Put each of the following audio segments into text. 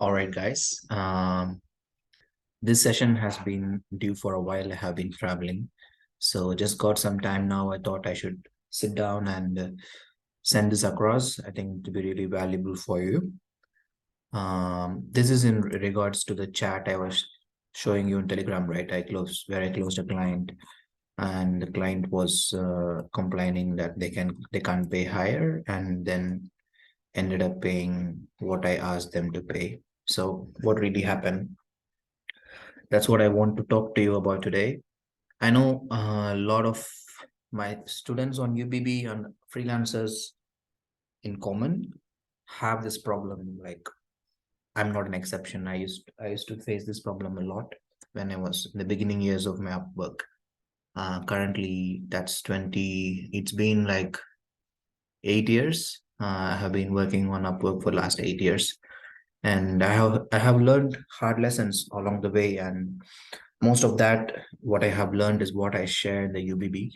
All right, guys. This session has been due for a while. I have been traveling, so just got some time now. I thought I should sit down and send this across. I think to be really valuable for you. This is in regards to the chat I was showing you in Telegram, right? I closed a client, and the client was complaining that they can't pay higher, and then ended up paying what I asked them to pay. So what really happened? That's what I want to talk to you about today. I know a lot of my students on UBB and freelancers in common have this problem. Like, I'm not an exception. I used to face this problem a lot when I was in the beginning years of my Upwork. Currently, that's 20. It's been like 8 years. I have been working on Upwork for the last 8 years, and I have learned hard lessons along the way. And most of that, what I have learned is what I share in the UBB.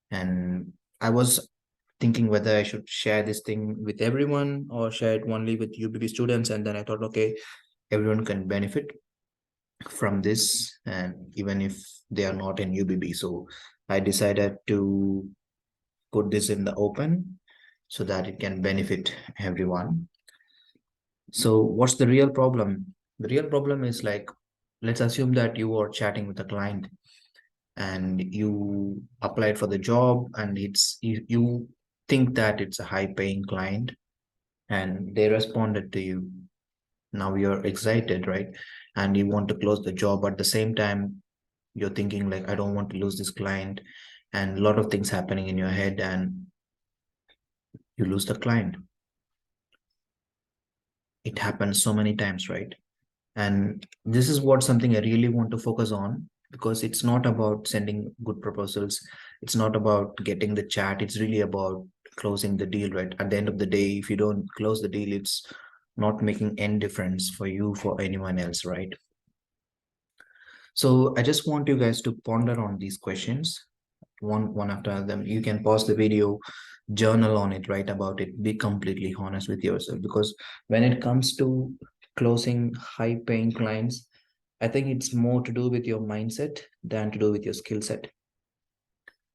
And I was thinking whether I should share this thing with everyone or share it only with UBB students. And then I thought, okay, everyone can benefit from this, and even if they are not in UBB. So I decided to put this in the open so that it can benefit everyone. So what's the real problem? The real problem is, like, let's assume that you are chatting with a client and you applied for the job, and you think that it's a high paying client, and they responded to you. Now you're excited, right? And you want to close the job. At the same time, you're thinking like, I don't want to lose this client, and a lot of things happening in your head, and you lose the client. It happens so many times, right? And this is what something I really want to focus on, because it's not about sending good proposals. It's not about getting the chat. It's really about closing the deal, right? At the end of the day, if you don't close the deal, it's not making any difference for you, for anyone else, right? So I just want you guys to ponder on these questions one after them. You can pause the video, journal on it, write about it, be completely honest with yourself. Because when it comes to closing high paying clients, I think it's more to do with your mindset than to do with your skill set.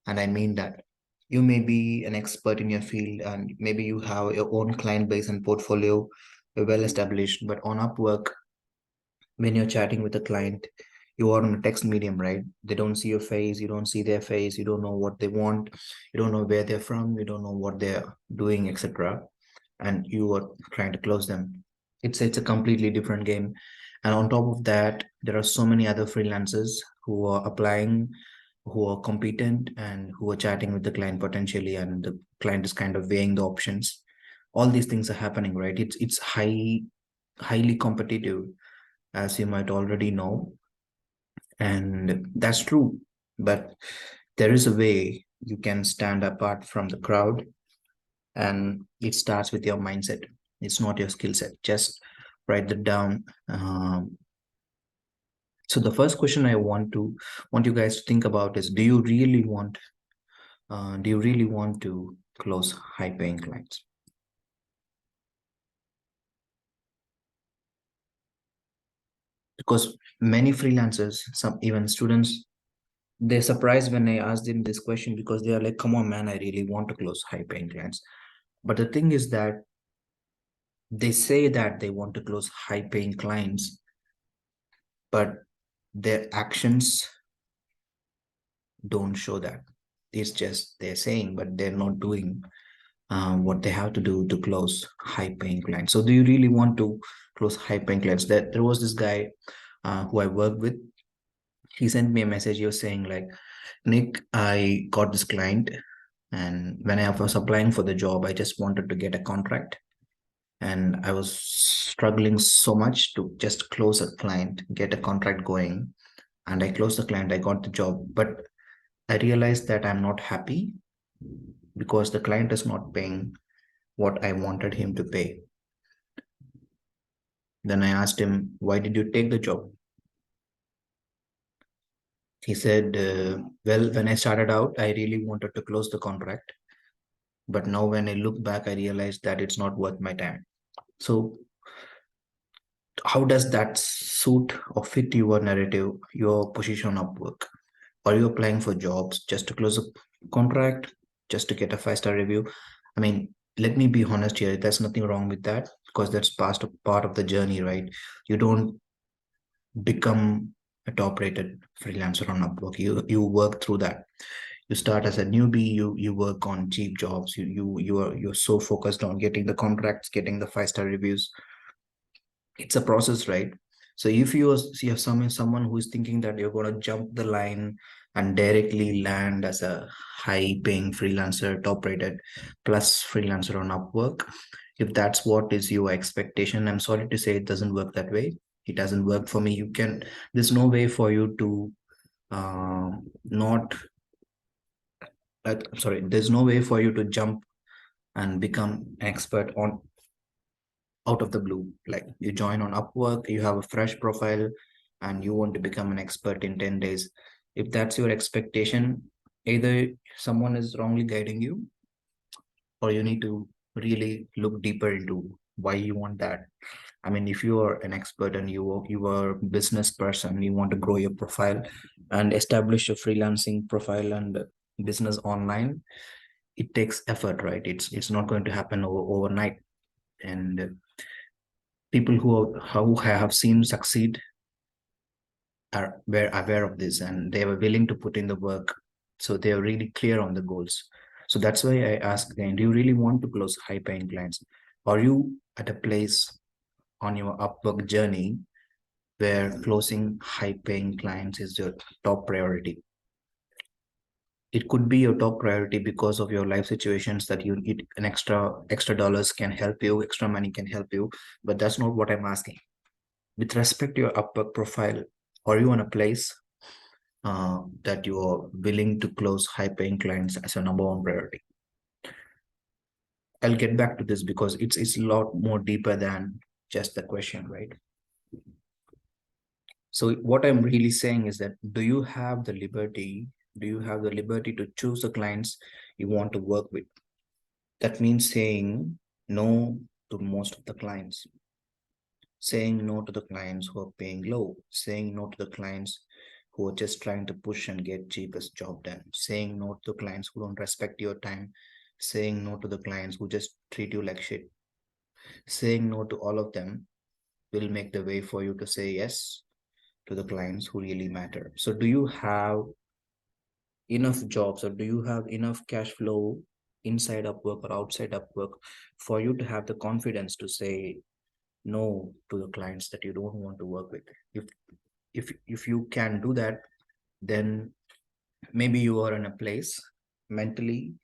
And I mean that you may be an expert in your field, and maybe you have your own client base and portfolio well established. But on Upwork, when you're chatting with a client, you are on a text medium, right? They don't see your face, you don't see their face, you don't know what they want, you don't know where they're from, you don't know what they're doing, etc. And you are trying to close them. It's a completely different game. And on top of that, there are so many other freelancers who are applying, who are competent, and who are chatting with the client potentially, and the client is kind of weighing the options. All these things are happening, right? It's highly competitive, as you might already know. And that's true. But there is a way you can stand apart from the crowd, and it starts with your mindset. It's not your skill set. Just write that down. So the first question I want you guys to think about is: do you really want to close high paying clients? Because many freelancers, some even students, they're surprised when I ask them this question, because they are like, come on, man, I really want to close high paying clients. But the thing is that they say that they want to close high paying clients, but their actions don't show that. It's just they're saying, but they're not doing what they have to do to close high paying clients. So do you really want to close high paying clients? That there was this guy who I worked with. He sent me a message. He was saying like, Nick, I got this client, and when I was applying for the job, I just wanted to get a contract, and I was struggling so much to just close a client, get a contract going. And I closed the client, I got the job, but I realized that I'm not happy because the client is not paying what I wanted him to pay. Then I asked him, why did you take the job? He said, well, when I started out, I really wanted to close the contract. But now when I look back, I realized that it's not worth my time. So How does that suit or fit your narrative, your position on Upwork? Are you applying for jobs just to close a contract, just to get a 5-star review? I mean, let me be honest here. There's nothing wrong with that because that's part of the journey, right? You don't become a top-rated freelancer on Upwork. You work through that. You start as a newbie. You work on cheap jobs. You're so focused on getting the contracts, getting the 5-star reviews. It's a process, right? So if you have someone who is thinking that you're going to jump the line and directly land as a high paying freelancer, top rated plus freelancer on Upwork, if that's what is your expectation, I'm sorry to say it doesn't work that way. It doesn't work for me. There's no way for you to not I'm sorry, there's no way for you to jump and become an expert on out of the blue. Like you join on Upwork, you have a fresh profile, and you want to become an expert in 10 days. If that's your expectation, either someone is wrongly guiding you, or you need to really look deeper into why you want that. I mean, if you are an expert and you are a business person, you want to grow your profile and establish a freelancing profile and business online, it takes effort, right? It's not going to happen overnight. And people who have seen succeed are were aware of this and they were willing to put in the work. So they are really clear on the goals. So that's why I ask again, do you really want to close high paying clients? Are you at a place on your Upwork journey where closing high paying clients is your top priority? It could be your top priority because of your life situations that you need an extra dollars can help you, extra money can help you, but that's not what I'm asking. With respect to your Upwork profile, are you in a place that you are willing to close high paying clients as a number one priority? I'll get back to this because it's a lot more deeper than just the question, right? So what I'm really saying is that do you have the liberty to choose the clients you want to work with? That means saying no to most of the clients, saying no to the clients who are paying low, saying no to the clients who are just trying to push and get cheapest job done, saying no to the clients who don't respect your time, saying no to the clients who just treat you like shit. Saying no to all of them will make the way for you to say yes to the clients who really matter. So do you have enough jobs or do you have enough cash flow inside Upwork or outside Upwork for you to have the confidence to say no to the clients that you don't want to work with? If you can do that, then maybe you are in a place mentally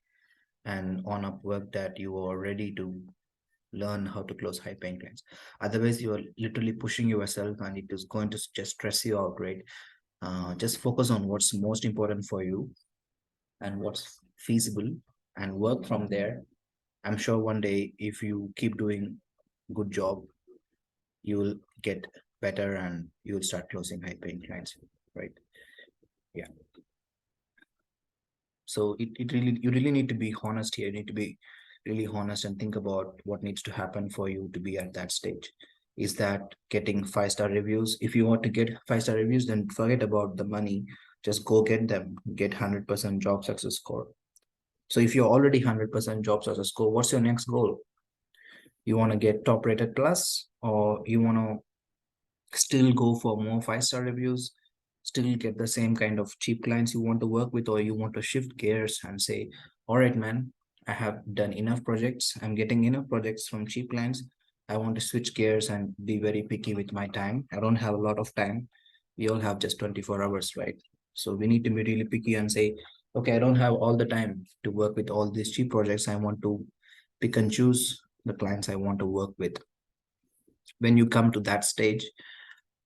and on Upwork that you are ready to learn how to close high paying clients. Otherwise, you are literally pushing yourself and it is going to just stress you out, right? Just focus on what's most important for you and what's feasible and work from there. I'm sure one day, if you keep doing good job, you will get better and you will start closing high paying clients, right? Yeah. So it really, you really need to be honest here. You need to be really honest and think about what needs to happen for you to be at that stage. Is that getting 5-star reviews? If you want to get 5-star reviews, then forget about the money. Just go get them. Get 100% job success score. So if you're already 100% job success score, what's your next goal? You want to get top rated plus, or you want to still go for more 5-star reviews, still get the same kind of cheap clients you want to work with, or you want to shift gears and say, all right, man, I have done enough projects. I'm getting enough projects from cheap clients. I want to switch gears and be very picky with my time. I don't have a lot of time. We all have just 24 hours, right? So we need to be really picky and say, okay, I don't have all the time to work with all these cheap projects. I want to pick and choose the clients I want to work with. When you come to that stage,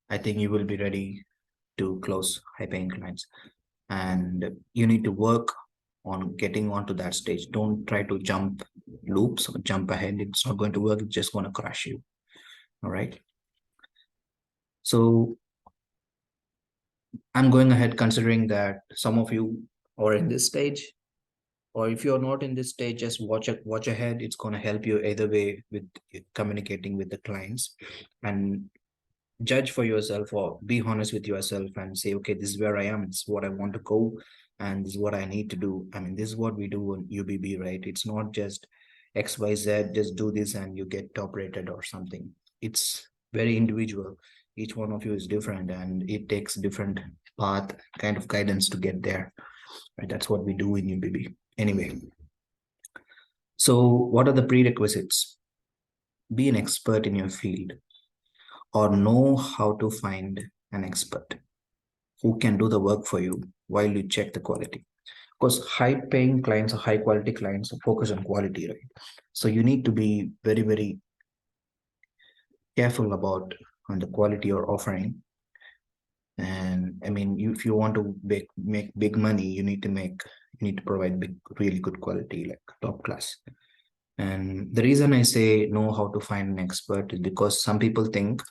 I think you will be ready to close high paying clients. And you need to work on getting onto that stage. Don't try to jump loops or jump ahead. It's not going to work. It's just going to crash you. All right. So I'm going ahead considering that some of you are in this stage, or if you're not in this stage, just watch ahead. It's going to help you either way with communicating with the clients. And judge for yourself or be honest with yourself and say, okay, this is where I am, this is what I want to go, and this is what I need to do. I mean, this is what we do on UBB, right? It's not just XYZ, just do this and you get top rated or something. It's very individual. Each one of you is different and it takes different path kind of guidance to get there. Right? That's what we do in UBB. Anyway, so what are the prerequisites? Be an expert in your field or know how to find an expert who can do the work for you while you check the quality. Because high paying clients or high quality clients focus on quality, right? So you need to be very, very careful about on the quality you're offering. And I mean, if you want to make big money, you need to provide big, really good quality, like top class. And the reason I say know how to find an expert is because some people think,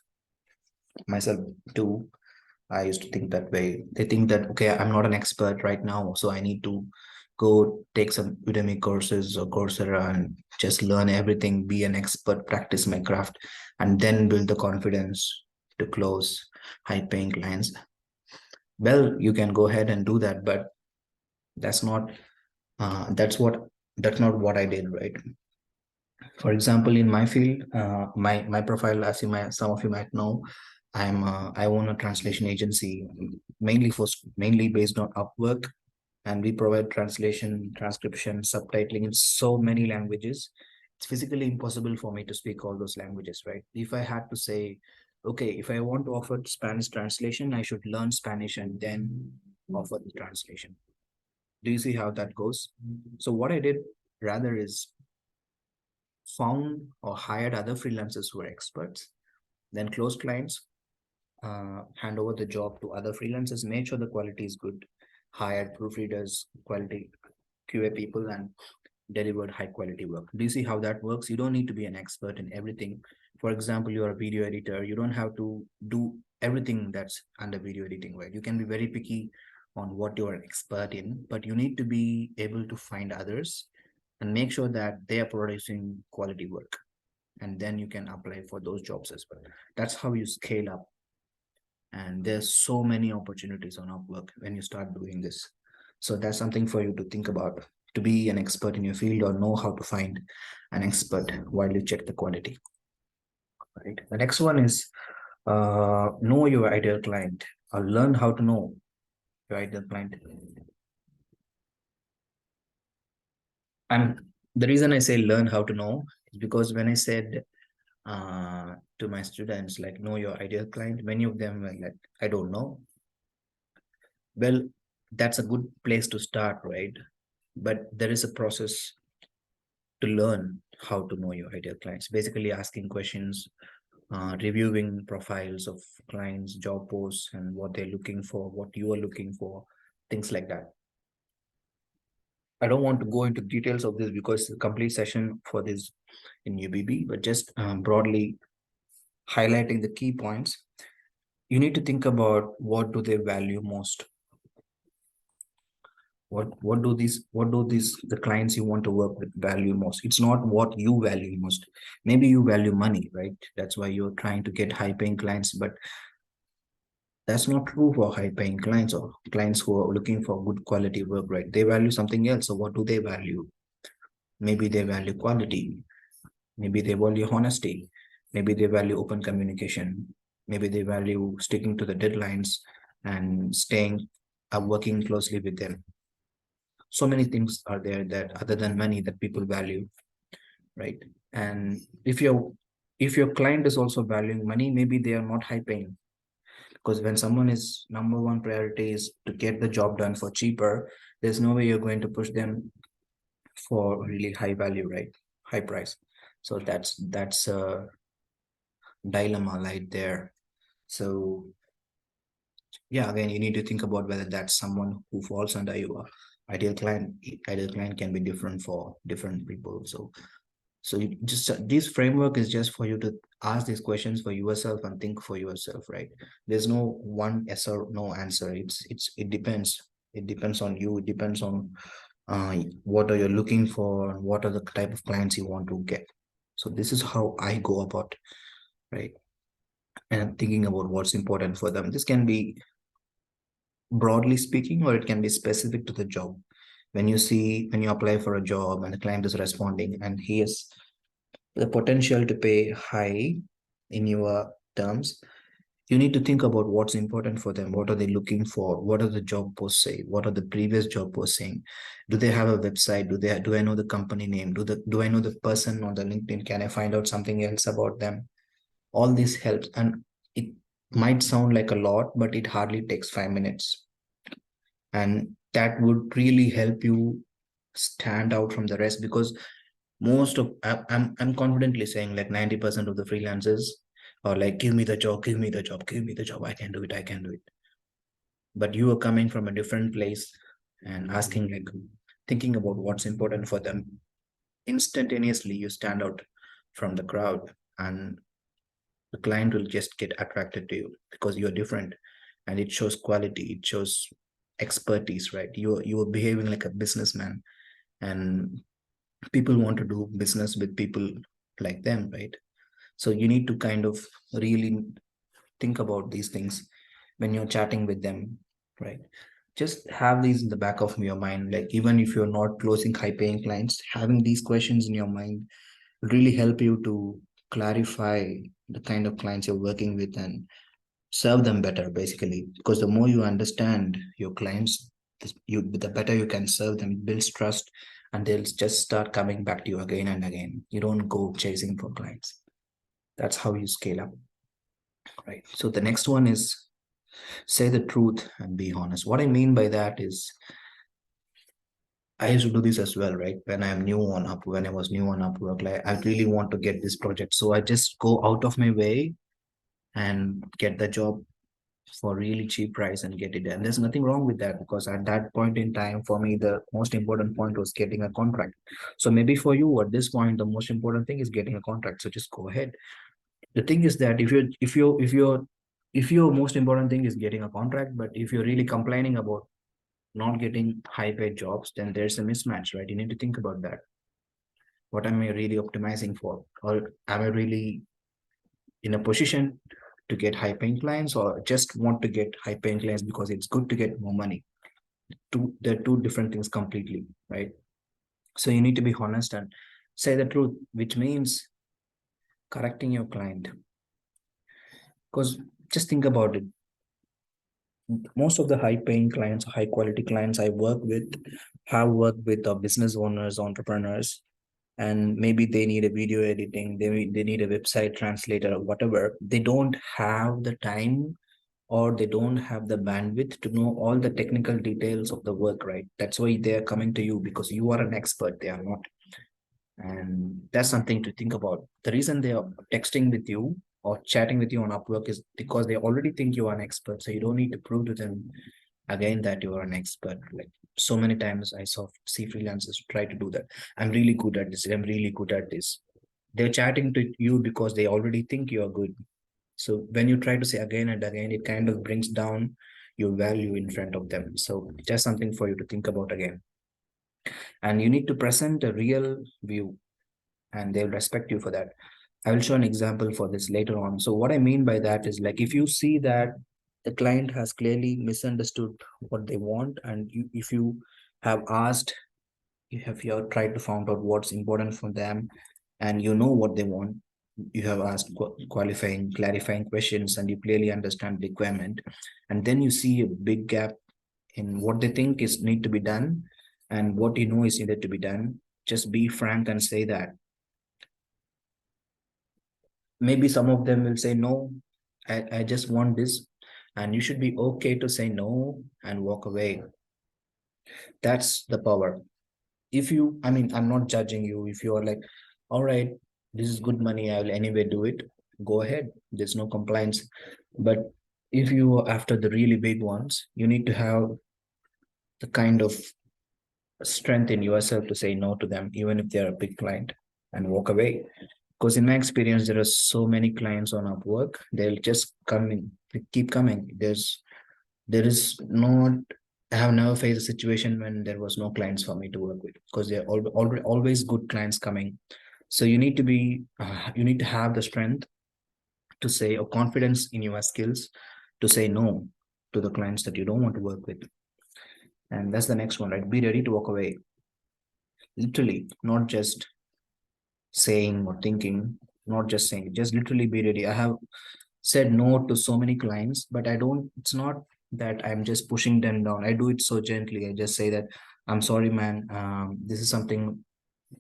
myself too, I used to think that way. They think that, okay, I'm not an expert right now, so I need to go take some Udemy courses or Coursera and just learn everything, be an expert, practice my craft, and then build the confidence to close high paying clients. Well, you can go ahead and do that, but that's not that's what that's not what I did, right? For example, in my field, my profile, as you might, some of you might know, I own a translation agency, mainly based on Upwork, and we provide translation, transcription, subtitling in so many languages. It's physically impossible for me to speak all those languages, right? If I had to say, okay, if I want to offer Spanish translation, I should learn Spanish and then offer the translation. Do you see how that goes? So what I did rather is found or hired other freelancers who are experts, then close clients, hand over the job to other freelancers, make sure the quality is good, hired proofreaders, quality QA people, and delivered high quality work. Do you see how that works? You don't need to be an expert in everything. For example, you're a video editor, you don't have to do everything that's under video editing, right? You can be very picky on what you're an expert in, but you need to be able to find others and make sure that they are producing quality work, and then you can apply for those jobs as well. That's how you scale up, and there's so many opportunities on Upwork when you start doing this. So that's something for you to think about, to be an expert in your field or know how to find an expert while you check the quality. Right. The next one is know your ideal client, or learn how to know your ideal client. And the reason I say learn how to know is because when I said to my students, like, know your ideal client, many of them were like, I don't know. Well, that's a good place to start, right? But there is a process to learn how to know your ideal clients. Basically, asking questions, reviewing profiles of clients, job posts, and what they're looking for, what you are looking for, things like that. I don't want to go into details of this because it's a complete session for this in UBB, but just broadly highlighting the key points. You need to think about what do they value most. What do these the clients you want to work with value most? It's not what you value most. Maybe you value money, right? That's why you're trying to get high paying clients, but that's not true for high paying clients or clients who are looking for good quality work, right? They value something else. So what do they value? Maybe they value quality, maybe they value honesty, maybe they value open communication, maybe they value sticking to the deadlines and staying working closely with them. So many things are there that other than money that people value, right? And if your client is also valuing money, maybe they are not high paying, because when someone is number one priority is to get the job done for cheaper, there's no way you're going to push them for really high value, right? High price. So that's a dilemma right there. So yeah, again, you need to think about whether that's someone who falls under your ideal client. Ideal client can be different for different people. So you just this framework is just for you to ask these questions for yourself and think for yourself, right? There's no one yes or no answer. It depends. It depends on you. It depends on what are you looking for, what are the type of clients you want to get. So this is how I go about, right? and thinking about what's important for them. This can be broadly speaking, or it can be specific to the job. When you apply for a job and the client is responding and he has the potential to pay high in your terms, you need to think about what's important for them. What are they looking for? What are the job posts say? What are the previous job posts saying? Do they have a website? Do I know the company name? Do I know the person on the LinkedIn? Can I find out something else about them? All this helps, and it might sound like a lot, but it hardly takes 5 minutes, and that would really help you stand out from the rest. Because I'm confidently saying like 90% of the freelancers are like, give me the job, give me the job, give me the job, I can do it, I can do it. But you are coming from a different place and asking, like, thinking about what's important for them. Instantaneously you stand out from the crowd, and the client will just get attracted to you because you're different, and it shows quality, it shows expertise, right? You're behaving like a businessman, and people want to do business with people like them, right? So you need to kind of really think about these things when you're chatting with them, right? Just have these in the back of your mind. Like, even if you're not closing high paying clients, having these questions in your mind will really help you to clarify the kind of clients you're working with and serve them better, basically. Because the more you understand your clients, the better you can serve them. It builds trust, and they'll just start coming back to you again and again. You don't go chasing for clients. That's how you scale up, right? So the next one is say the truth and be honest. What I mean by that is, I used to do this as well, right? When I was new on Upwork, like, I really want to get this project, so I just go out of my way and get the job for really cheap price and get it done. There's nothing wrong with that, because at that point in time, for me, the most important point was getting a contract. So maybe for you at this point, the most important thing is getting a contract. So just go ahead. The thing is that if your most important thing is getting a contract, but if you're really complaining about not getting high paid jobs, then there's a mismatch, right? You need to think about that. What am I really optimizing for? Or am I really in a position to get high paying clients, or just want to get high paying clients because it's good to get more money? They're two different things completely, right? So you need to be honest and say the truth, which means correcting your client. Because just think about it. Most of the high paying clients, high quality clients I work with have worked with business owners, entrepreneurs, and maybe they need a video editing, they need a website translator or whatever. They don't have the time, or they don't have the bandwidth to know all the technical details of the work, right? That's why they are coming to you, because you are an expert, they are not. And that's something to think about. The reason they are texting with you or chatting with you on Upwork is because they already think you are an expert. So you don't need to prove to them again that you are an expert. Like, so many times I see freelancers try to do that. I'm really good at this. I'm really good at this. They're chatting to you because they already think you are good. So when you try to say again and again, it kind of brings down your value in front of them. So just something for you to think about again. And you need to present a real view, and they'll respect you for that. I will show an example for this later on. So what I mean by that is, like, if you see that the client has clearly misunderstood what they want, and if you have asked, you have tried to find out what's important for them, and you know what they want, you have asked qualifying, clarifying questions, and you clearly understand the requirement, and then you see a big gap in what they think is need to be done and what you know is needed to be done. Just be frank and say that. Maybe some of them will say no, I just want this, and you should be okay to say no and walk away. That's the power. If you, I mean, I'm not judging you. If you are like, all right, this is good money, I will anyway do it, go ahead, there's no compliance. But if you are after the really big ones, you need to have the kind of strength in yourself to say no to them, even if they're a big client, and walk away. Because in my experience, there are so many clients on Upwork, they'll just come in, they keep coming. There is not, I have never faced a situation when there was no clients for me to work with, because they're always good clients coming. So you need to have the strength to say, or confidence in your skills to say no to the clients that you don't want to work with. And that's the next one, right? Be ready to walk away. Literally, not just saying or thinking, not just saying, just literally be ready. I have said no to so many clients, but I don't, it's not that I'm just pushing them down. I do it so gently. I just say that, I'm sorry, man. This is something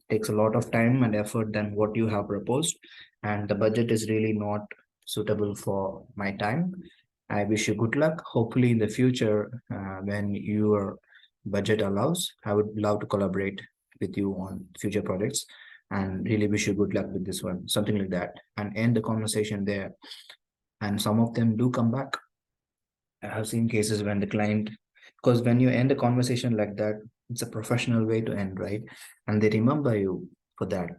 takes a lot of time and effort than what you have proposed, and the budget is really not suitable for my time. I wish you good luck. Hopefully in the future, when your budget allows, I would love to collaborate with you on future projects, and really wish you good luck with this one, something like that, and end the conversation there. And some of them do come back. I have seen cases when the client, because when you end a conversation like that, it's a professional way to end, right? And they remember you for that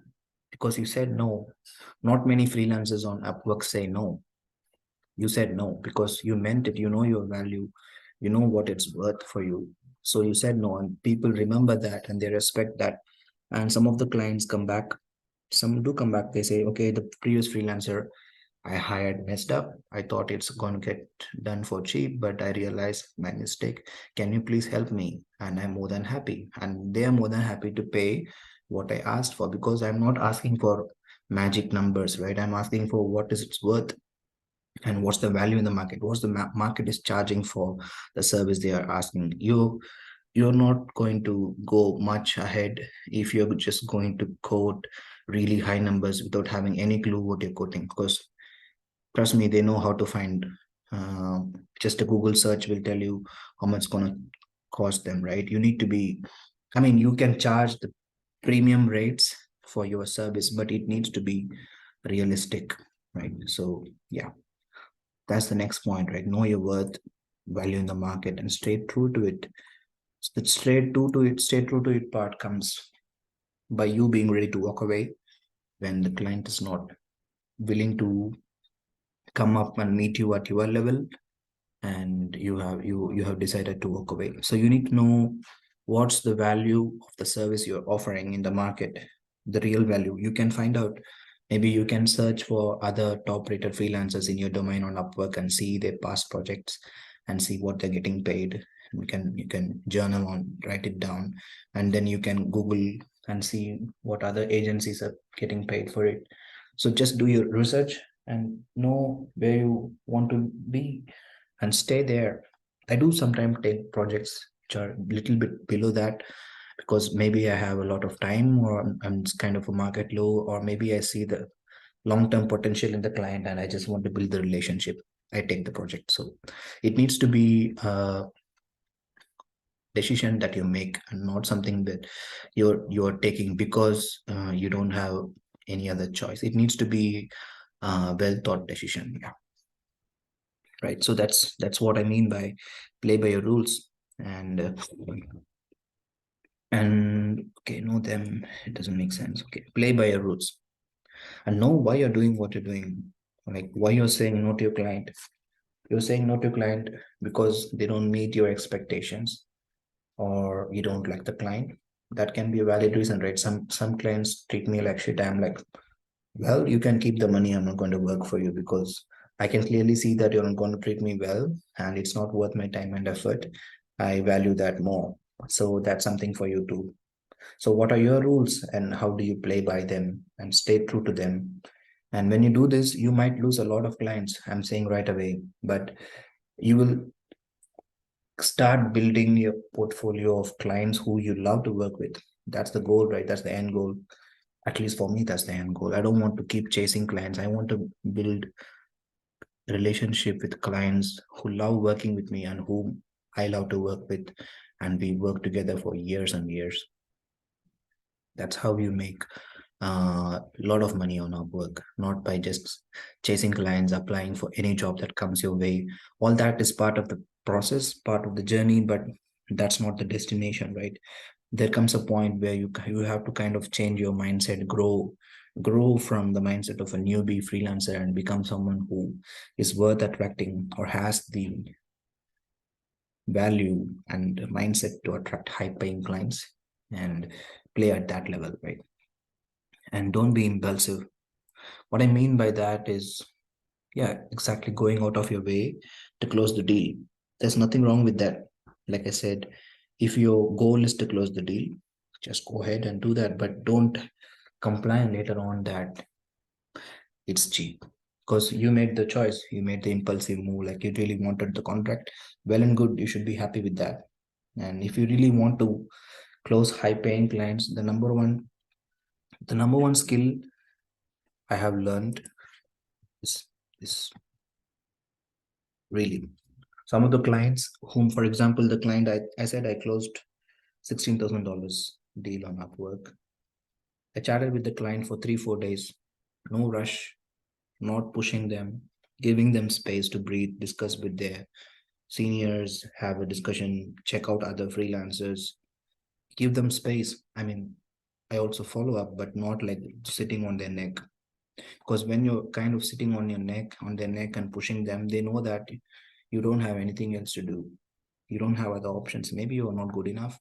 because you said no. Not many freelancers on Upwork say no. You said no because you meant it. You know your value, you know what it's worth for you. So you said no, and people remember that and they respect that. And some of the clients come back. Some do come back. They say, okay, the previous freelancer I hired messed up. I thought it's going to get done for cheap, but I realized my mistake. Can you please help me? And I'm more than happy. And they are more than happy to pay what I asked for, because I'm not asking for magic numbers, right? I'm asking for what is it's worth and what's the value in the market. What's the market is charging for the service they are asking. You're not going to go much ahead if you're just going to quote really high numbers without having any clue what you're quoting, because trust me, they know how to find. uh, just a Google search will tell you how much it's going to cost them, right? You need to be, I mean, you can charge the premium rates for your service, but it needs to be realistic, right? So yeah, that's the next point, right? Know your worth, value in the market, and stay true to it. The stay true to it part comes by you being ready to walk away when the client is not willing to come up and meet you at your level, and you have decided to walk away. So you need to know what's the value of the service you're offering in the market, the real value. You can find out. Maybe you can search for other top rated freelancers in your domain on Upwork and see their past projects and see what they're getting paid. You can journal on, write it down, and then you can Google and see what other agencies are getting paid for it. So just do your research and know where you want to be and stay there. I do sometimes take projects which are a little bit below that, because maybe I have a lot of time, or I'm kind of a market low, or maybe I see the long-term potential in the client and I just want to build the relationship. I take the project. So it needs to be a decision that you make, and not something that you're taking because you don't have any other choice. It needs to be a well thought decision. Yeah, right. So that's what I mean by play by your rules. And okay, know them, it doesn't make sense. Okay, play by your rules and know why you're doing what you're doing. Like why you're saying no to your client. You're saying no to your client because they don't meet your expectations, or you don't like the client. That can be a valid reason, right? Some clients treat me like shit. I'm like, well, you can keep the money. I'm not going to work for you because I can clearly see that you're not going to treat me well, and it's not worth my time and effort. I value that more. So that's something for you to. So what are your rules and how do you play by them and stay true to them? And when you do this, you might lose a lot of clients. I'm saying right away, but you will start building your portfolio of clients who you love to work with. That's the goal, right? That's the end goal. At least for me, that's the end goal. I don't want to keep chasing clients. I want to build relationship with clients who love working with me and whom I love to work with, and we work together for years and years. That's how you make a lot of money on Upwork, not by just chasing clients, applying for any job that comes your way. All that is part of the process, part of the journey, but that's not the destination, right? There comes a point where you have to kind of change your mindset, grow from the mindset of a newbie freelancer and become someone who is worth attracting or has the value and mindset to attract high paying clients and play at that level, right? And don't be impulsive. What I mean by that is Yeah, exactly. Going out of your way to close the deal. There's nothing wrong with that. Like I said, if your goal is to close the deal, just go ahead and do that. But don't complain later on that it's cheap. Because you made the choice, you made the impulsive move, like you really wanted the contract. Well and good, you should be happy with that. And if you really want to close high paying clients, the number one skill I have learned is really some of the clients whom, for example, the client I said I closed $16,000 deal on Upwork. I chatted with the client for 3 4 days. No rush, not pushing them, giving them space to breathe, discuss with their seniors, have a discussion, check out other freelancers, give them space. I mean, I also follow up, but not like sitting on their neck. Because when you're kind of sitting on their neck and pushing them, they know that you don't have anything else to do. You don't have other options. Maybe you're not good enough,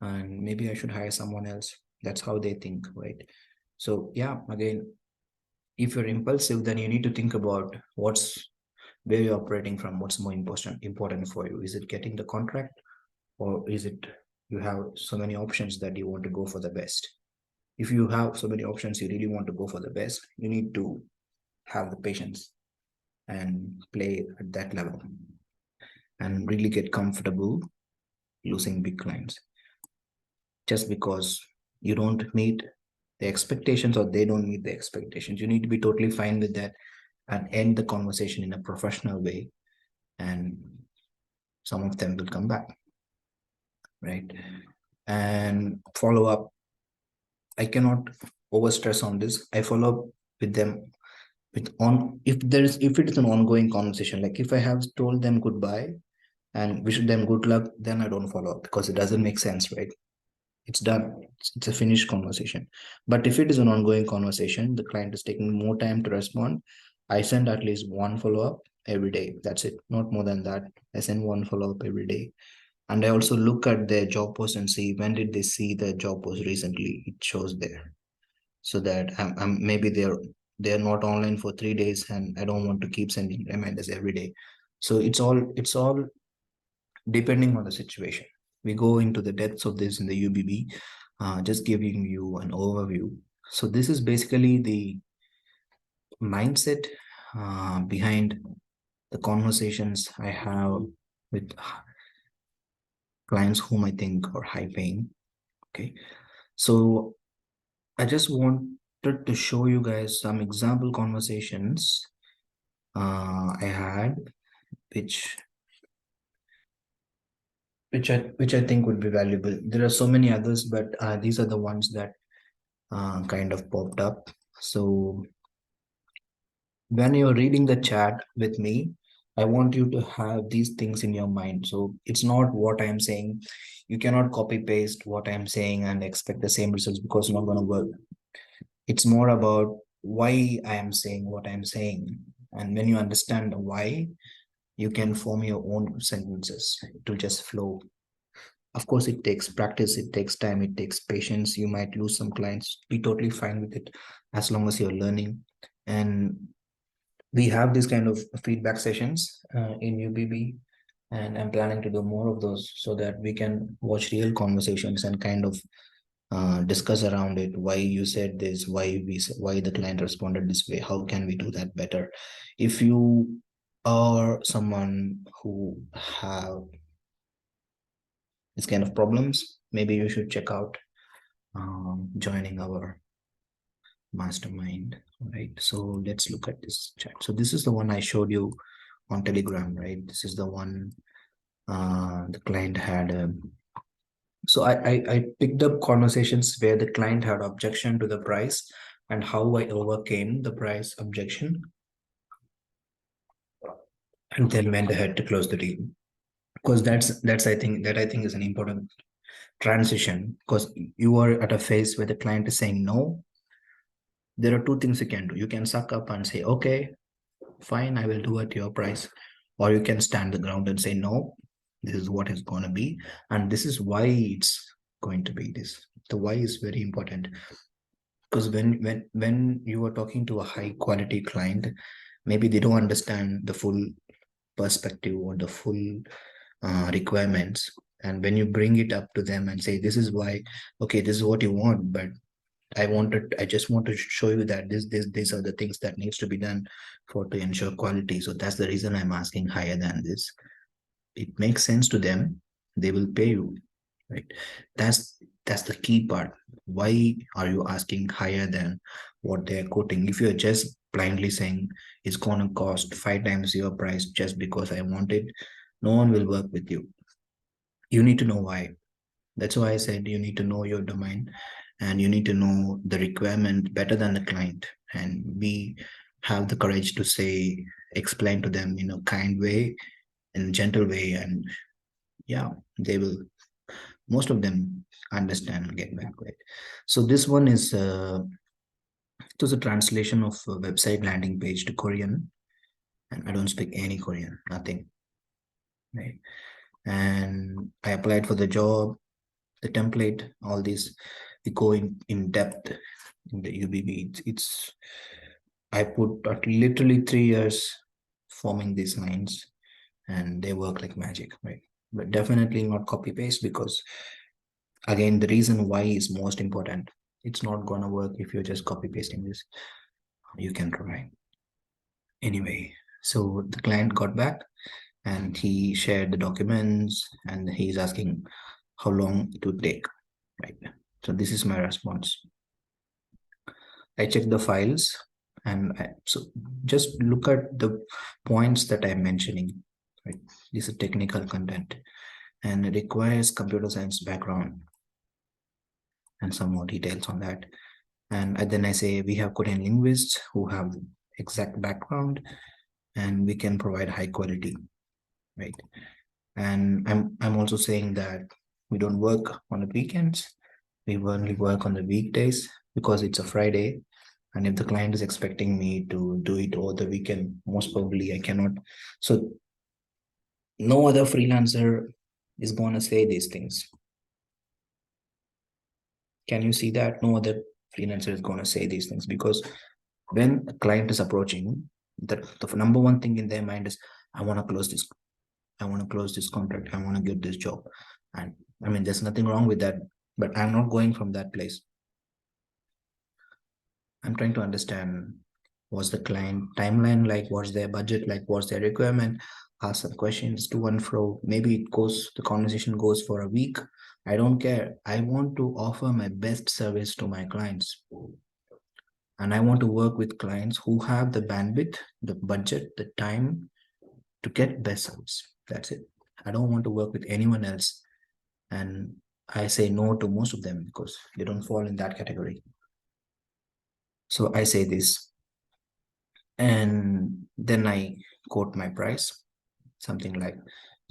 and maybe I should hire someone else. That's how they think, right? So yeah, again, if you're impulsive, then you need to think about where you're operating from, what's more important for you. Is it getting the contract, or is it you have so many options that you want to go for the best? If you have so many options, you really want to go for the best, you need to have the patience and play at that level and really get comfortable losing big clients just because you don't meet the expectations or they don't meet the expectations. You need to be totally fine with that and end the conversation in a professional way, and some of them will come back, right? And follow up. I cannot overstress on this. I follow up with them with on if it is an ongoing conversation. Like if I have told them goodbye and wish them good luck, then I don't follow up because it doesn't make sense, right? It's done. It's a finished conversation. But if it is an ongoing conversation, the client is taking more time to respond, I send at least one follow-up every day. That's it. Not more than that. I send one follow-up every day. And I also look at their job post and see when did they see the job post recently. It shows there. So that maybe they're not online for 3 days and I don't want to keep sending reminders every day. So it's all depending on the situation. We go into the depths of this in the UBB, just giving you an overview. So this is basically the mindset behind the conversations I have with clients whom I think are high paying. Okay, so I just wanted to show you guys some example conversations I had, which which I think would be valuable. There are so many others, but these are the ones that kind of popped up. So when you're reading the chat with me, I want you to have these things in your mind. So it's not what I'm saying. You cannot copy paste what I'm saying and expect the same results because it's not going to work. It's more about why I am saying what I'm saying. And when you understand the why, you can form your own sentences. It will just flow. Of course, it takes practice, it takes time, it takes patience. You might lose some clients. Be totally fine with it as long as you're learning. And we have these kind of feedback sessions in UBB, and I'm planning to do more of those so that we can watch real conversations and kind of discuss around it. Why you said this? Why the client responded this way? How can we do that better? If you are someone who have this kind of problems, maybe you should check out joining our mastermind, right? So let's look at this chat. So this is the one I showed you on Telegram, right? This is the one the client had. So I picked up conversations where the client had objection to the price and how I overcame the price objection and then went ahead to close the deal. Because that's I think is an important transition because you are at a phase where the client is saying no. There are two things you can do. You can suck up and say, okay, fine, I will do at your price. Or you can stand the ground and say, no, this is what it's going to be. And this is why it's going to be this. The why is very important because when you are talking to a high quality client, Maybe they don't understand the full perspective or the full requirements. And when you bring it up to them and say, this is why, okay, this is what you want, but I just want to show you that these are the things that needs to be done for to ensure quality. So that's the reason I'm asking higher than this. It makes sense to them. They will pay you, right? That's the key part. Why are you asking higher than what they're quoting? If you're just blindly saying it's gonna cost 5 times your price just because I want it, no one will work with you. You need to know why. That's why I said you need to know your domain and you need to know the requirement better than the client. And we have the courage to say, explain to them in a kind way, in a gentle way, and yeah, they will, most of them understand and get back, right? So this one is it was a translation of a website landing page to Korean, and I don't speak any Korean, nothing, right? And I applied for the job, the template, all these. We go in depth in the UBB. It's I put literally 3 years forming these lines, and they work like magic, right? But definitely not copy paste, because again, the reason why is most important. It's not gonna work if you're just copy pasting this. You can try anyway. So the client got back and he shared the documents and he's asking how long it would take, right? So this is my response. I check the files, and so just look at the points that I'm mentioning, right? This is technical content and it requires computer science background and some more details on that. And then I say we have Korean linguists who have exact background and we can provide high quality, right? And I'm also saying that we don't work on the weekends. We only work on the weekdays because it's a Friday. And if the client is expecting me to do it over the weekend, most probably I cannot. So no other freelancer is going to say these things. Can you see that? No other freelancer is going to say these things, because when a client is approaching, the number one thing in their mind is, I want to close this. I want to close this contract. I want to get this job. And I mean, there's nothing wrong with that, but I'm not going from that place. I'm trying to understand what's the client timeline like, what's their budget like, what's their requirement, ask some questions to and fro. Maybe the conversation goes for a week. I don't care. I want to offer my best service to my clients. And I want to work with clients who have the bandwidth, the budget, the time to get best service. That's it. I don't want to work with anyone else. And I say no to most of them because they don't fall in that category. So I say this, and then I quote my price, something like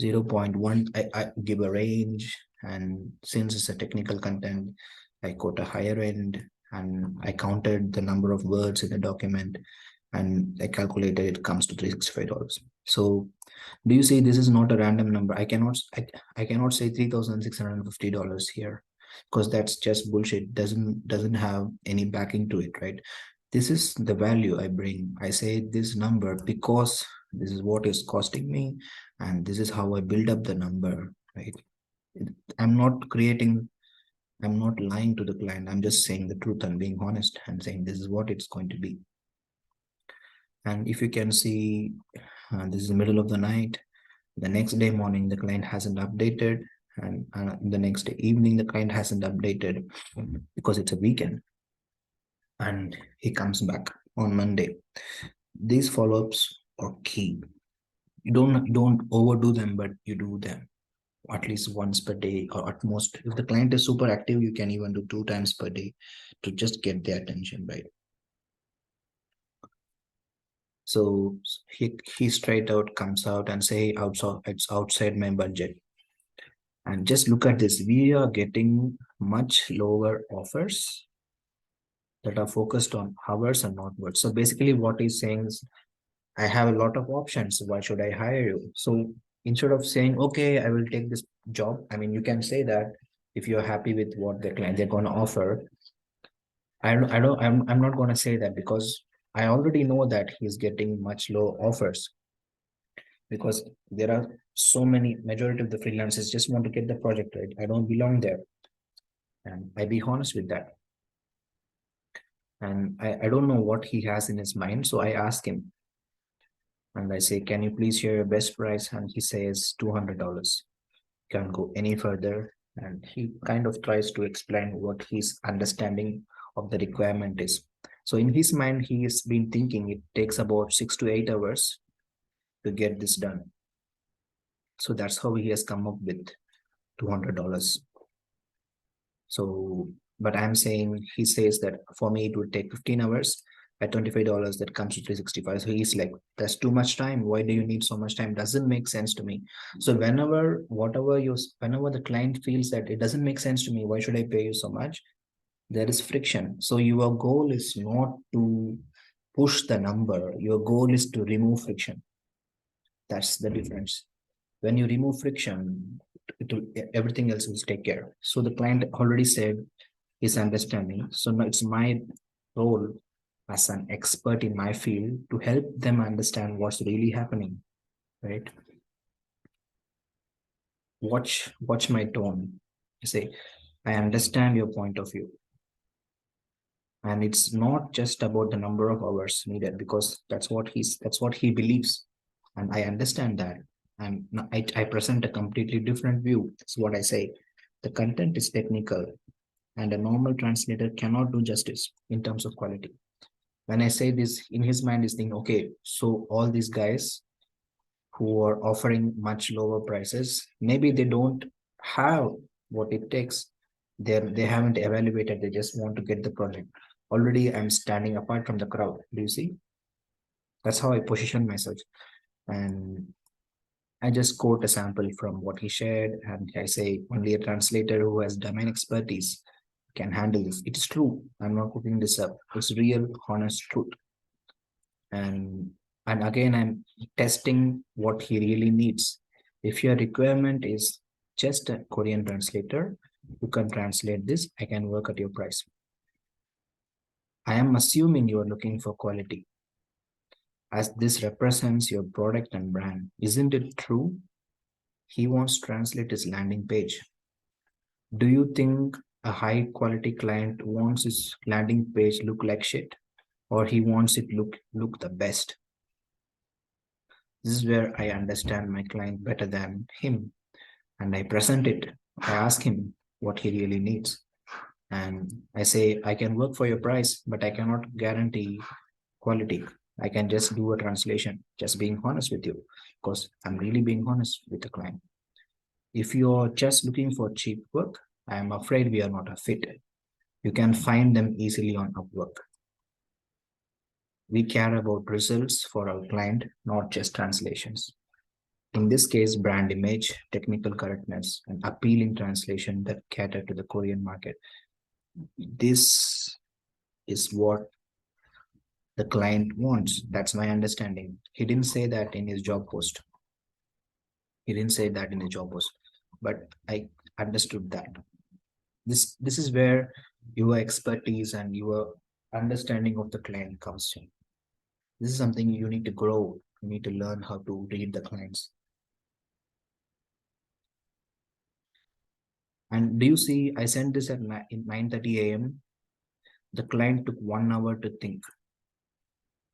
0.1. I give a range, and since it's a technical content, I quote a higher end, and I counted the number of words in the document, and I calculated it comes to $365. So do you see, this is not a random number? I cannot say $3,650 here, because that's just bullshit. Doesn't have any backing to it, right? This is the value I bring. I say this number because this is what is costing me, and this is how I build up the number, right? I'm not creating, I'm not lying to the client. I'm just saying the truth and being honest and saying this is what it's going to be. And if you can see, this is the middle of the night. The next day morning, the client hasn't updated, and the next day evening, the client hasn't updated because it's a weekend. And he comes back on Monday. These follow-ups are key. You don't overdo them, but you do them at least once per day, or at most, if the client is super active, you can even do 2 times per day to just get their attention, right? So he straight out comes out and say, outside, it's outside my budget. And just look at this, we are getting much lower offers that are focused on hours and not words. So basically what he's saying is, I have a lot of options, why should I hire you? So instead of saying, okay, I will take this job, I mean, you can say that if you're happy with what the client they're going to offer. I'm not going to say that, because I already know that he's getting much low offers because there are so many, majority of the freelancers just want to get the project right. I don't belong there. And I be honest with that. And I don't know what he has in his mind. So I ask him and I say, can you please share your best price? And he says $200. Can't go any further. And he kind of tries to explain what his understanding of the requirement is. So in his mind, he has been thinking it takes about 6 to 8 hours to get this done. So that's how he has come up with $200. So, but I'm saying he says that for me it would take 15 hours at $25, that comes to 365. So he's like, that's too much time. Why do you need so much time? Doesn't make sense to me. So whenever the client feels that it doesn't make sense to me, why should I pay you so much? There is friction. So your goal is not to push the number. Your goal is to remove friction. That's the difference. When you remove friction, everything else will take care. So the client already said his understanding. So now it's my role as an expert in my field to help them understand what's really happening, right? Watch my tone. I say, I understand your point of view. And it's not just about the number of hours needed, because that's what he believes. And I understand that. And I present a completely different view. That's what I say. The content is technical, and a normal translator cannot do justice in terms of quality. When I say this, in his mind is thinking, okay, so all these guys who are offering much lower prices, maybe they don't have what it takes. They haven't evaluated, they just want to get the project. Already I'm standing apart from the crowd. Do you see? That's how I position myself. And I just quote a sample from what he shared, and I say only a translator who has domain expertise can handle this. It is true. I'm not cooking this up. It's real, honest truth. And and again, I'm testing what he really needs. If your requirement is just a Korean translator who can translate this, I can work at your price. I am assuming you are looking for quality, as this represents your product and brand. Isn't it true? He wants to translate his landing page. Do you think a high quality client wants his landing page look like shit, or he wants it look the best? This is where I understand my client better than him, and I present it. I ask him what he really needs, and I say, I can work for your price, but I cannot guarantee quality. I can just do a translation, just being honest with you, because I'm really being honest with the client. If you're just looking for cheap work, I am afraid we are not a fit. You can find them easily on Upwork. We care about results for our client, not just translations. In this case, brand image, technical correctness, and appealing translation that cater to the Korean market. This is what the client wants. That's my understanding. He didn't say that in his job post. He didn't say that in his job post, but I understood that. This is where your expertise and your understanding of the client comes in. This is something you need to grow. You need to learn how to read the clients. And do you see, I sent this at 9:30 a.m. The client took 1 hour to think.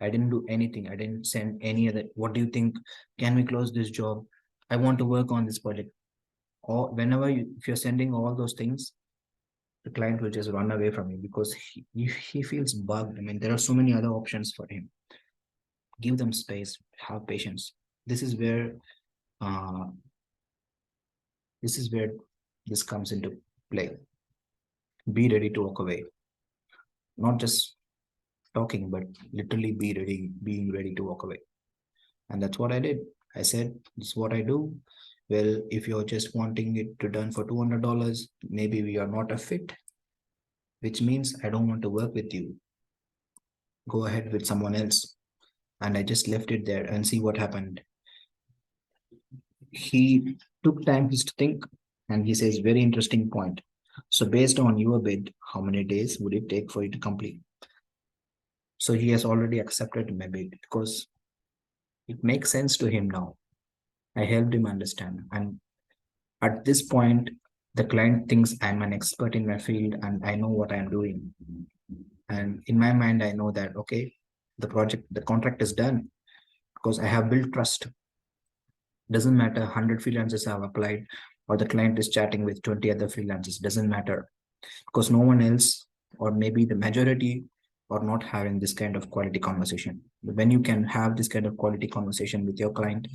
I didn't do anything. I didn't send any other. What do you think? Can we close this job? I want to work on this project. Or whenever if you're sending all those things, the client will just run away from you because he feels bugged. I mean, there are so many other options for him. Give them space. Have patience. This is where uh, this is where this comes into play. Be ready to walk away. Not just talking, but literally being ready to walk away. And that's what I did. I said, this is what I do. Well, if you're just wanting it to done for $200, maybe we are not a fit, which means I don't want to work with you. Go ahead with someone else. And I just left it there and see what happened. He took time to think, and he says, very interesting point. So based on your bid, how many days would it take for you to complete? So he has already accepted maybe because it makes sense to him now. I helped him understand. And at this point, the client thinks I'm an expert in my field and I know what I'm doing. And in my mind, I know that, okay, the contract is done because I have built trust. Doesn't matter 100 freelancers have applied or the client is chatting with 20 other freelancers. Doesn't matter because no one else, or maybe the majority, are not having this kind of quality conversation. When you can have this kind of quality conversation with your client,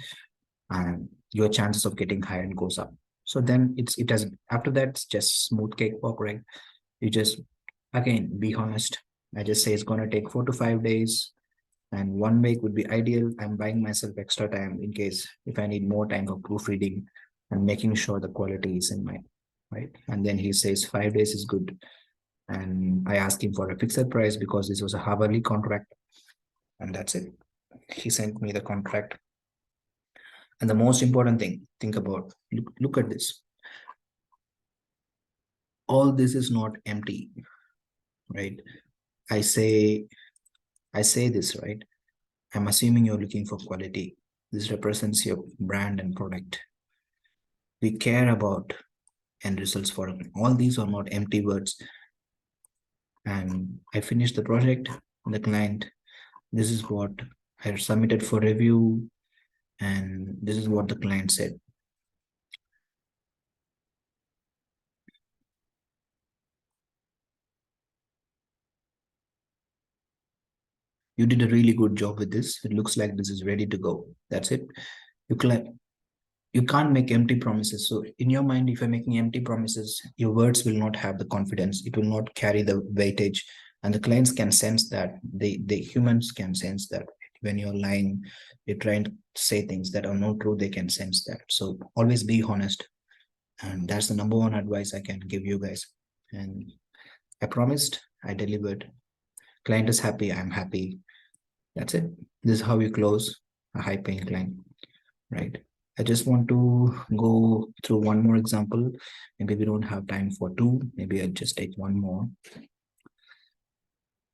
and your chances of getting hired goes up. So then it has, after that it's just smooth cakewalk, right? You just, again, be honest. I just say it's going to take 4 to 5 days, and 1 week would be ideal. I'm buying myself extra time in case if I need more time for proofreading and making sure the quality is in mind, right? And then he says 5 days is good, and I asked him for a fixed price because this was a hourly contract, and that's it. He sent me the contract. And the most important thing, think about, look at this. All this is not empty, right? I say, I say this, right? I'm assuming you're looking for quality. This represents your brand and product. We care about end results for it. All these are not empty words. And I finished the project, the client, this is what I submitted for review, and this is what the client said. You did a really good job with this. It looks like this is ready to go. That's it. You you can't make empty promises. So in your mind, if you're making empty promises, your words will not have the confidence. It will not carry the weightage, and the clients can sense that. The humans can sense that when you're lying, you're trying to say things that are not true. They can sense that. So always be honest, and that's the number one advice I can give you guys. And I promised, I delivered. Client is happy, I'm happy. That's it. This is how you close a high paying client, right? I just want to go through one more example. Maybe we don't have time for two. Maybe I'll just take one more.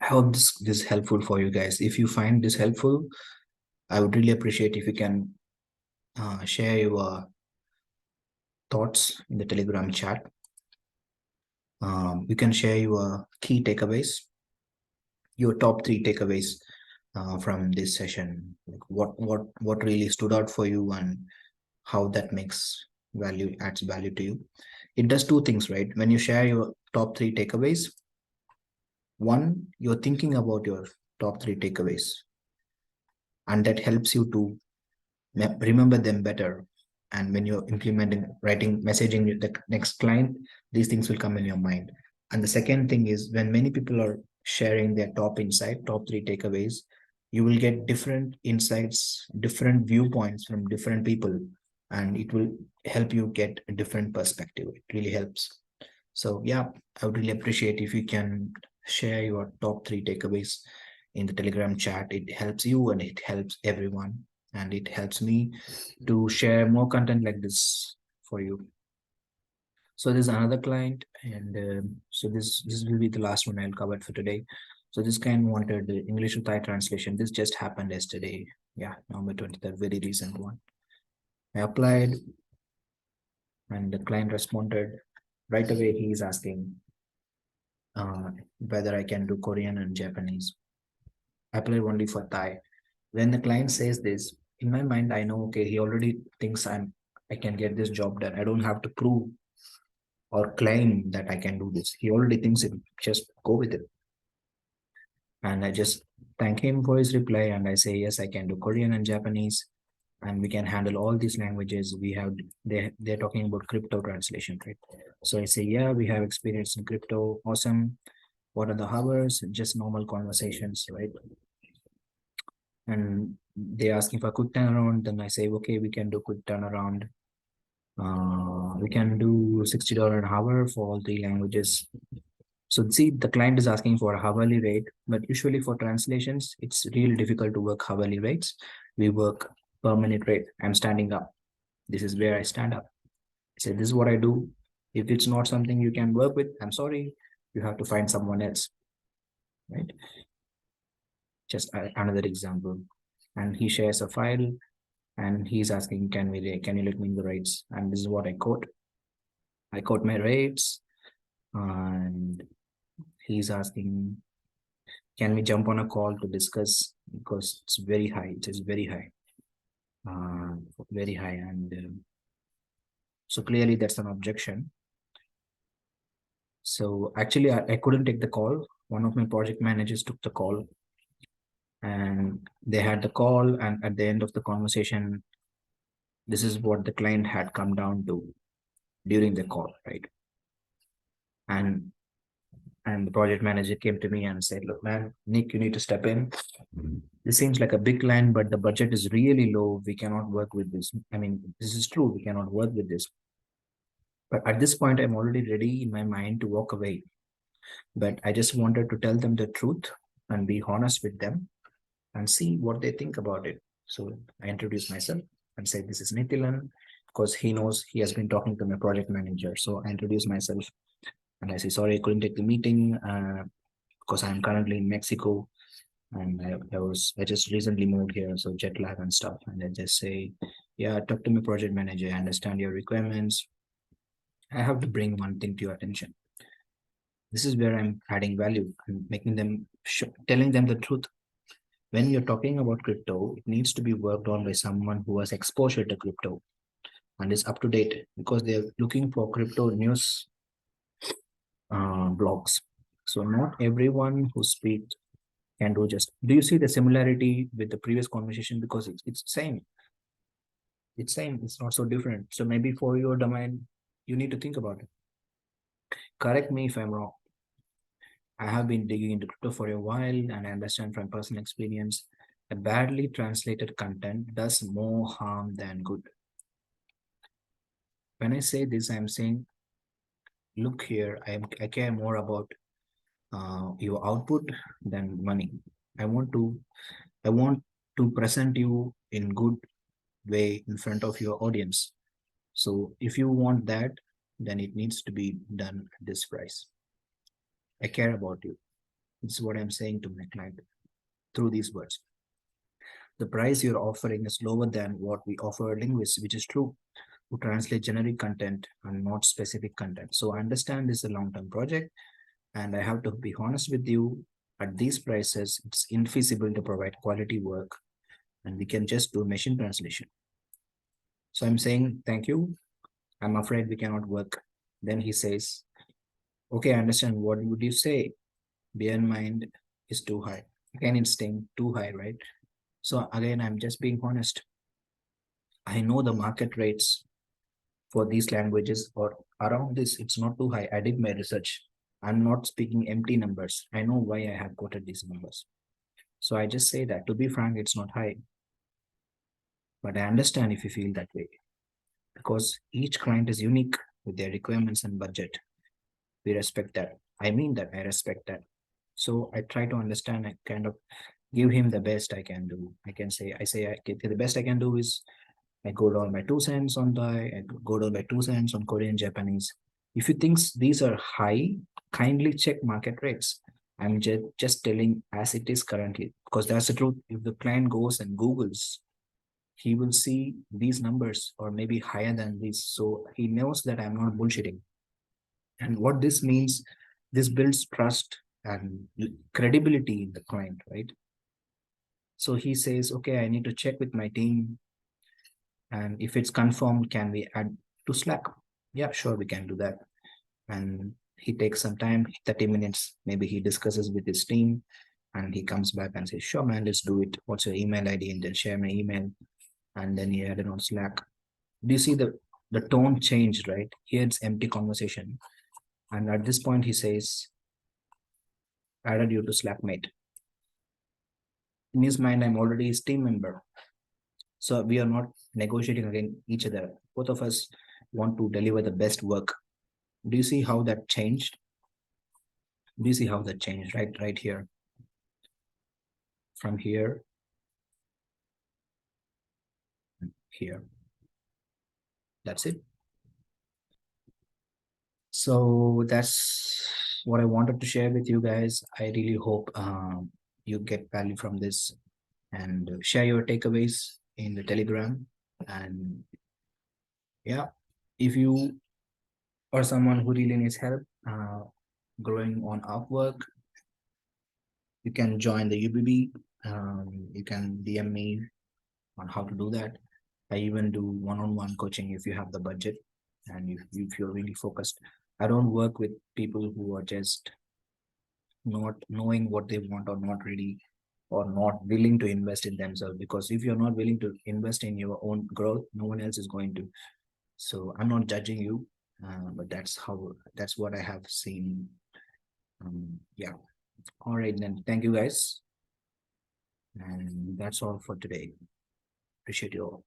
I hope this is helpful for you guys. If you find this helpful, I would really appreciate if you can share your thoughts in the Telegram chat. You can share your key takeaways, your top 3 takeaways from this session. Like what really stood out for you and how that adds value to you. It does two things, right? When you share your top 3 takeaways, one, you're thinking about your top 3 takeaways, and that helps you to remember them better. And when you're implementing, writing, messaging the next client, these things will come in your mind. And the second thing is, when many people are sharing their top 3 takeaways, you will get different insights, different viewpoints from different people, and it will help you get a different perspective. It really helps. So yeah, I would really appreciate if you can share your top 3 takeaways in the Telegram chat. It helps you and it helps everyone, and it helps me to share more content like this for you. So there's another client, and so this will be the last one I'll cover for today. So this client wanted the English to Thai translation. This just happened yesterday. Yeah, November 23rd, very recent one. I applied, and the client responded right away. He is asking whether I can do Korean and Japanese. I applied only for Thai. When the client says this, in my mind, I know, okay, he already thinks I can get this job done. I don't have to prove or claim that I can do this. He already thinks it. Just go with it. And I just thank him for his reply, and I say, yes, I can do Korean and Japanese, and we can handle all these languages. We have they're talking about crypto translation, right? So I say, yeah, we have experience in crypto. Awesome. What are the hours? Just normal conversations, right? And they asking for a quick turnaround. Then I say, okay, we can do quick turnaround. We can do $60 an hour for all 3 languages. So see, the client is asking for a hourly rate, but usually for translations, it's really difficult to work hourly rates. We work per minute rate. I'm standing up. This is where I stand up. I say, this is what I do. If it's not something you can work with, I'm sorry. You have to find someone else, right? Just another example. And he shares a file and he's asking, can you let me in the rates? And this is what I quote. I quote my rates, and he's asking, can we jump on a call to discuss, because it's very high. It is uh, very high. And so clearly that's an objection. So actually, I couldn't take the call. One of my project managers took the call, and they had the call. And at the end of the conversation, this is what the client had come down to during the call, right? And the project manager came to me and said, "Look, man, Nick, you need to step in. This seems like a big client, but the budget is really low. We cannot work with this. I mean, this is true. We cannot work with this. But at this point, I'm already ready in my mind to walk away. But I just wanted to tell them the truth and be honest with them and see what they think about it." So I introduced myself and said, "This is Nithilan." Because he knows, he has been talking to my project manager. So I introduced myself and I say, "Sorry, I couldn't take the meeting because I'm currently in Mexico, and I just recently moved here, so jet lag and stuff." And I just say, "Yeah, talk to my project manager. I understand your requirements. I have to bring one thing to your attention. This is where I'm adding value and making them telling them the truth. When you're talking about crypto, it needs to be worked on by someone who has exposure to crypto and is up to date, because they're looking for crypto news blogs. So not everyone who speaks can do just. Do you see the similarity with the previous conversation? Because it's same. It's same. It's not so different. So maybe for your domain, you need to think about it. Correct me if I'm wrong. I have been digging into crypto for a while, and I understand from personal experience, a badly translated content does more harm than good. When I say this, I'm saying, look here, I care more about your output than money. I want to I want to present you in good way in front of your audience. So if you want that, then it needs to be done at this price. I care about you. This is what I'm saying to my client through these words. The price you're offering is lower than what we offer linguists, which is true, who translate generic content and not specific content. So I understand this is a long-term project, and I have to be honest with you. At these prices, it's infeasible to provide quality work, and we can just do machine translation. So I'm saying, thank you. I'm afraid we cannot work. Then he says, okay, I understand. What would you say? Bear in mind is too high. Again, it's staying too high, right? So again, I'm just being honest. I know the market rates for these languages or around this, it's not too high. I did my research. I'm not speaking empty numbers. I know why I have quoted these numbers. So I just say that, to be frank, it's not high. But I understand if you feel that way, because each client is unique with their requirements and budget. We respect that. I mean that, I respect that. So I try to understand, I kind of give him the best I can do. The best I can do is I go down by 2 cents on Thai, I go down by 2 cents on Korean, Japanese. If you think these are high, kindly check market rates. I'm just telling as it is currently, because that's the truth. If the client goes and Googles, he will see these numbers or maybe higher than this. So he knows that I'm not bullshitting. And what this means, this builds trust and credibility in the client, right? So he says, okay, I need to check with my team. And if it's confirmed, can we add to Slack? Yeah, sure, we can do that. And he takes some time, 30 minutes, maybe he discusses with his team, and he comes back and says, sure, man, let's do it. What's your email ID? And then share my email. And then he added on Slack. Do you see the tone changed, right? Here it's empty conversation. And at this point, he says, added you to Slackmate. In his mind, I'm already his team member. So we are not negotiating against each other. Both of us want to deliver the best work. Do you see how that changed? Do you see how that changed? Right here. From here, here. That's it. So that's what I wanted to share with you guys. I really hope you get value from this, and share your takeaways in the Telegram. And yeah, if you or someone who really needs help growing on Upwork, you can join the UBB. You can DM me on how to do that. I even do one-on-one coaching if you have the budget and if you're really focused. I don't work with people who are just not knowing what they want or not ready or not willing to invest in themselves, because if you're not willing to invest in your own growth, no one else is going to. So I'm not judging you, but that's what I have seen. Yeah. All right, then. Thank you, guys. And that's all for today. Appreciate you all.